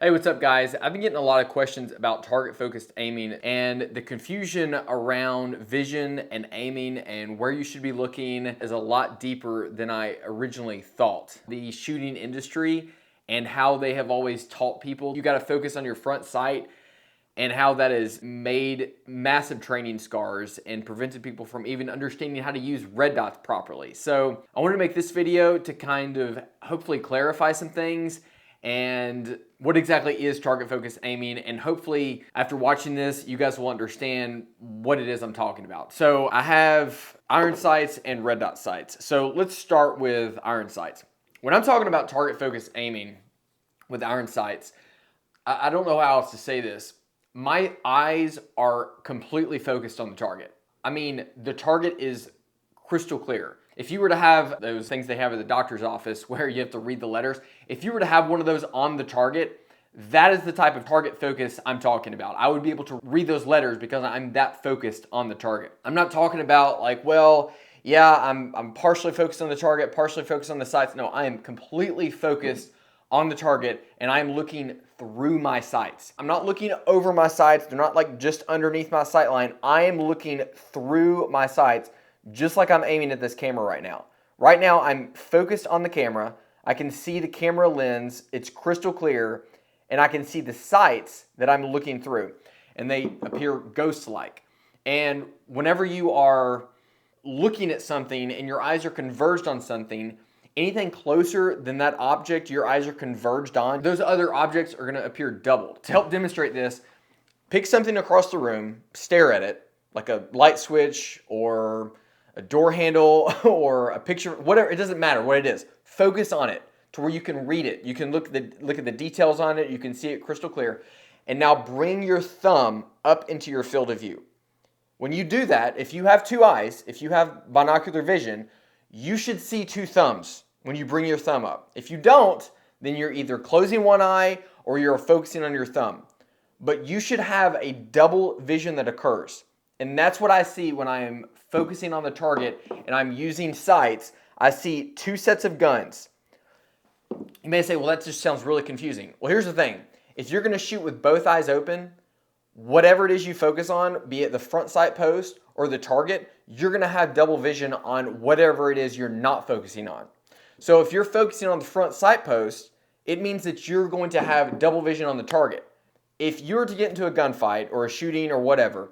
Hey, what's up, guys? I've been getting a lot of questions about target focused aiming, and the confusion around vision and aiming and where you should be looking is a lot deeper than I originally thought. The shooting industry and how they have always taught people you got to focus on your front sight, and how that has made massive training scars and prevented people from even understanding how to use red dots properly. So I wanted to make this video to kind of hopefully clarify some things and what exactly is target focused aiming, and hopefully after watching this you guys will understand what it is I'm talking about. So I have iron sights and red dot sights. So let's start with iron sights. When I'm talking about target focused aiming with iron sights, I don't know how else to say this. My eyes are completely focused on the target. I mean, the target is crystal clear. If you were to have those things they have at the doctor's office where you have to read the letters, if you were to have one of those on the target, that is the type of target focus I'm talking about. I would be able to read those letters because I'm that focused on the target. I'm not talking about like, well, yeah, I'm partially focused on the target, partially focused on the sights. No, I am completely focused on the target, and I'm looking through my sights. I'm not looking over my sights. They're not like just underneath my sight line. I am looking through my sights, just like I'm aiming at this camera right now. Right now, I'm focused on the camera. I can see the camera lens. It's crystal clear, and I can see the sights that I'm looking through, and they appear ghost-like. And whenever you are looking at something and your eyes are converged on something, anything closer than that object your eyes are converged on, those other objects are going to appear doubled. To help demonstrate this, pick something across the room, stare at it, like a light switch or a door handle or a picture, whatever, it doesn't matter what it is. Focus on it to where you can read it. You can look at the details on it, you can see it crystal clear. And now bring your thumb up into your field of view. When you do that, if you have two eyes, if you have binocular vision, you should see two thumbs when you bring your thumb up. If you don't, then you're either closing one eye or you're focusing on your thumb. But you should have a double vision that occurs. And that's what I see when I am focusing on the target and I'm using sights. I see two sets of guns. You may say, well, that just sounds really confusing. Well, here's the thing. If you're going to shoot with both eyes open, whatever it is you focus on, be it the front sight post or the target, you're going to have double vision on whatever it is you're not focusing on. So if you're focusing on the front sight post, it means that you're going to have double vision on the target. If you were to get into a gunfight or a shooting or whatever,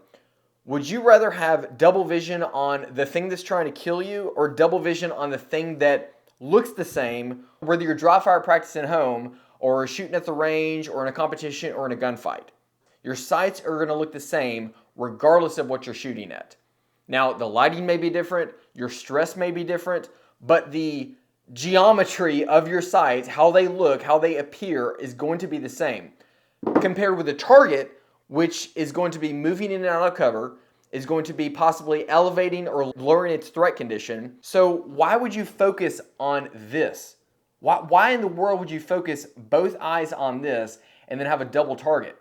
would you rather have double vision on the thing that's trying to kill you or double vision on the thing that looks the same, whether you're dry fire practicing at home or shooting at the range or in a competition or in a gunfight? Your sights are going to look the same regardless of what you're shooting at. Now, the lighting may be different, your stress may be different, but the geometry of your sights, how they look, how they appear, is going to be the same. Compared with a target, which is going to be moving in and out of cover, is going to be possibly elevating or lowering its threat condition. So why would you focus on this? Why in the world would you focus both eyes on this and then have a double target?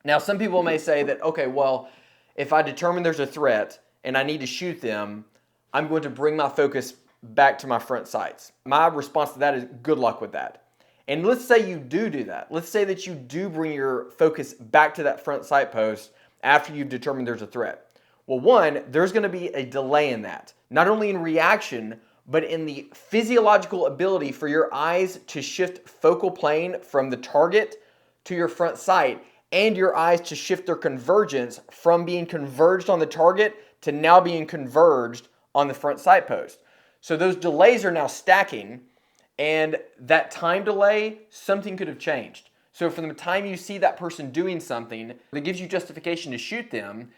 Now, some people may say that, okay, well, if I determine there's a threat and I need to shoot them, I'm going to bring my focus back to my front sights. My response to that is good luck with that. And let's say you do that. Let's say that you do bring your focus back to that front sight post after you've determined there's a threat. Well, one, there's going to be a delay in that, not only in reaction, but in the physiological ability for your eyes to shift focal plane from the target to your front sight, and your eyes to shift their convergence from being converged on the target to now being converged on the front sight post. So those delays are now stacking, and that time delay, something could have changed. So from the time you see that person doing something that gives you justification to shoot them,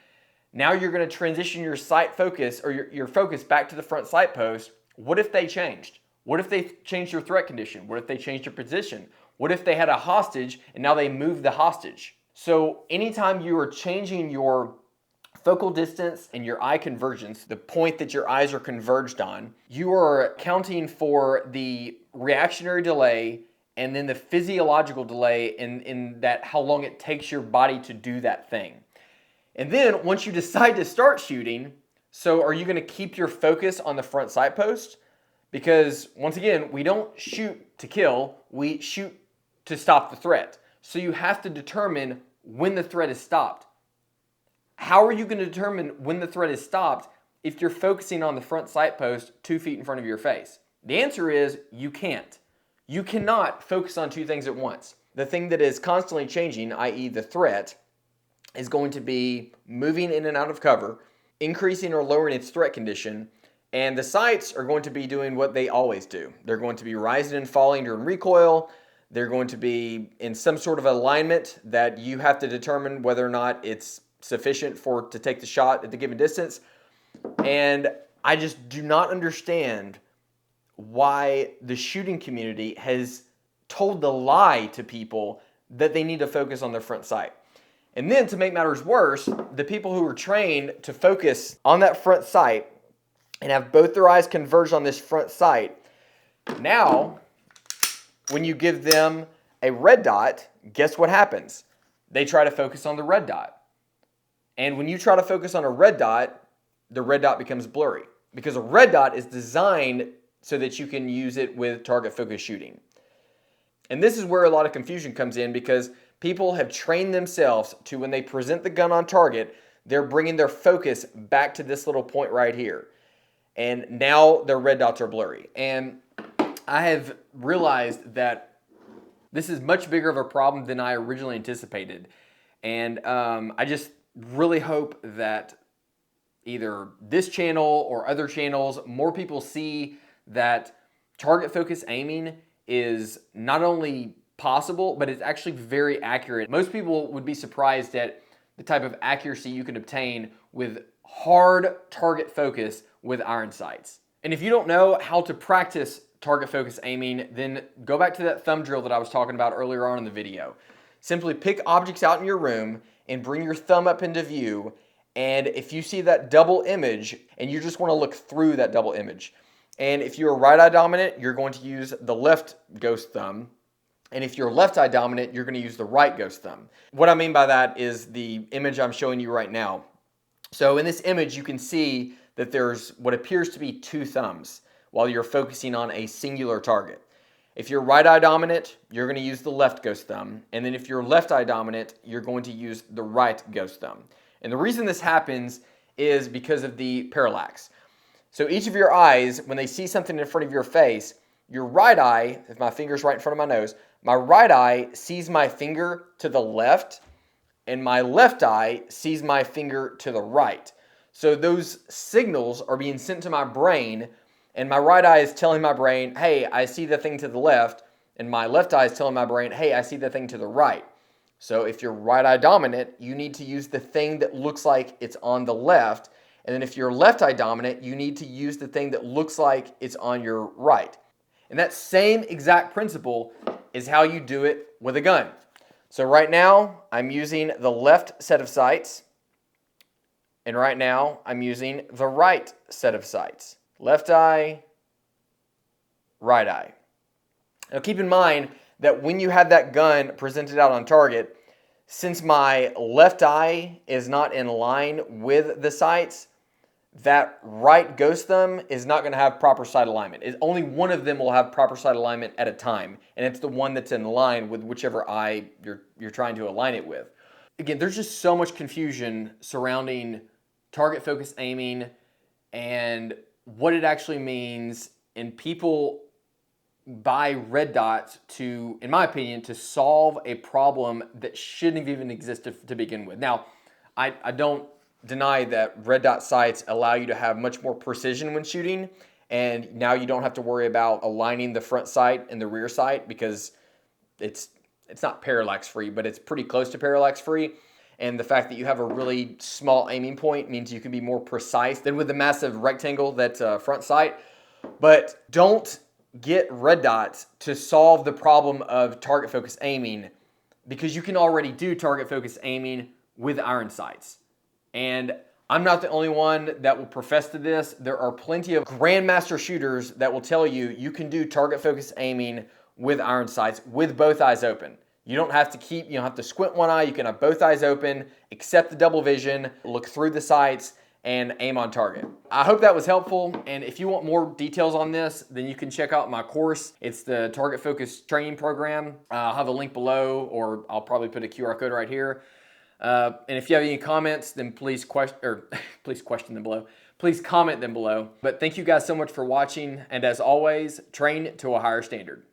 now you're going to transition your sight focus or your focus back to the front sight post. What if they changed? What if they changed their threat condition? What if they changed their position? What if they had a hostage and now they moved the hostage? So anytime you are changing your focal distance and your eye convergence, the point that your eyes are converged on, you are accounting for the reactionary delay and then the physiological delay in that how long it takes your body to do that thing. And then once you decide to start shooting, so are you going to keep your focus on the front sight post? Because once again, we don't shoot to kill, we shoot to stop the threat. So you have to determine when the threat is stopped. How are you going to determine when the threat is stopped if you're focusing on the front sight post 2 feet in front of your face? The answer is you can't. You cannot focus on two things at once. The thing that is constantly changing, i.e. the threat, is going to be moving in and out of cover, increasing or lowering its threat condition, and the sights are going to be doing what they always do. They're going to be rising and falling during recoil. They're going to be in some sort of alignment that you have to determine whether or not it's sufficient to take the shot at the given distance. And I just do not understand why the shooting community has told the lie to people that they need to focus on their front sight. And then to make matters worse, the people who are trained to focus on that front sight and have both their eyes converged on this front sight, now when you give them a red dot, guess what happens? They try to focus on the red dot. And when you try to focus on a red dot, the red dot becomes blurry because a red dot is designed so that you can use it with target focus shooting. And this is where a lot of confusion comes in because people have trained themselves to, when they present the gun on target, they're bringing their focus back to this little point right here. And now their red dots are blurry. And I have realized that this is much bigger of a problem than I originally anticipated. And I just really hope that either this channel or other channels, more people see that target focus aiming is not only possible, but it's actually very accurate. Most people would be surprised at the type of accuracy you can obtain with hard target focus with iron sights. And if you don't know how to practice target focus aiming, then go back to that thumb drill that I was talking about earlier on in the video. Simply pick objects out in your room and bring your thumb up into view. And if you see that double image, and you just want to look through that double image. And if you're right eye dominant, you're going to use the left ghost thumb. And if you're left eye dominant, you're going to use the right ghost thumb. What I mean by that is the image I'm showing you right now. So in this image, you can see that there's what appears to be two thumbs while you're focusing on a singular target. If you're right eye dominant, you're going to use the left ghost thumb. And then if you're left eye dominant, you're going to use the right ghost thumb. And the reason this happens is because of the parallax. So each of your eyes, when they see something in front of your face, your right eye, if my finger's right in front of my nose, my right eye sees my finger to the left, and my left eye sees my finger to the right. So those signals are being sent to my brain, and my right eye is telling my brain, hey, I see the thing to the left, and my left eye is telling my brain, hey, I see the thing to the right. So if you're right eye dominant, you need to use the thing that looks like it's on the left. And then if you're left eye dominant, you need to use the thing that looks like it's on your right. And that same exact principle is how you do it with a gun. So right now, I'm using the left set of sights. And right now, I'm using the right set of sights. Left eye, right eye. Now keep in mind that when you have that gun presented out on target, since my left eye is not in line with the sights, that right ghost thumb is not going to have proper sight alignment. Only one of them will have proper sight alignment at a time, and it's the one that's in line with whichever eye you're trying to align it with. Again, there's just so much confusion surrounding target focus aiming and what it actually means, and people buy red dots to, in my opinion, to solve a problem that shouldn't have even existed to begin with. Now, I don't deny that red dot sights allow you to have much more precision when shooting, and now you don't have to worry about aligning the front sight and the rear sight because it's not parallax free, but it's pretty close to parallax free. And the fact that you have a really small aiming point means you can be more precise than with the massive rectangle that's front sight. But don't get red dots to solve the problem of target focus aiming, because you can already do target focus aiming with iron sights. And I'm not the only one that will profess to this. There are plenty of grandmaster shooters that will tell you you can do target focus aiming with iron sights with both eyes open. You don't have to squint one eye. You can have both eyes open, accept the double vision, look through the sights, and aim on target. I hope that was helpful, and if you want more details on this, then you can check out my course. It's the Target Focus Training Program. I'll have a link below, or I'll probably put a QR code right here. And if you have any comments, then please question them below. Please comment them below. But thank you guys so much for watching, and as always, train to a higher standard.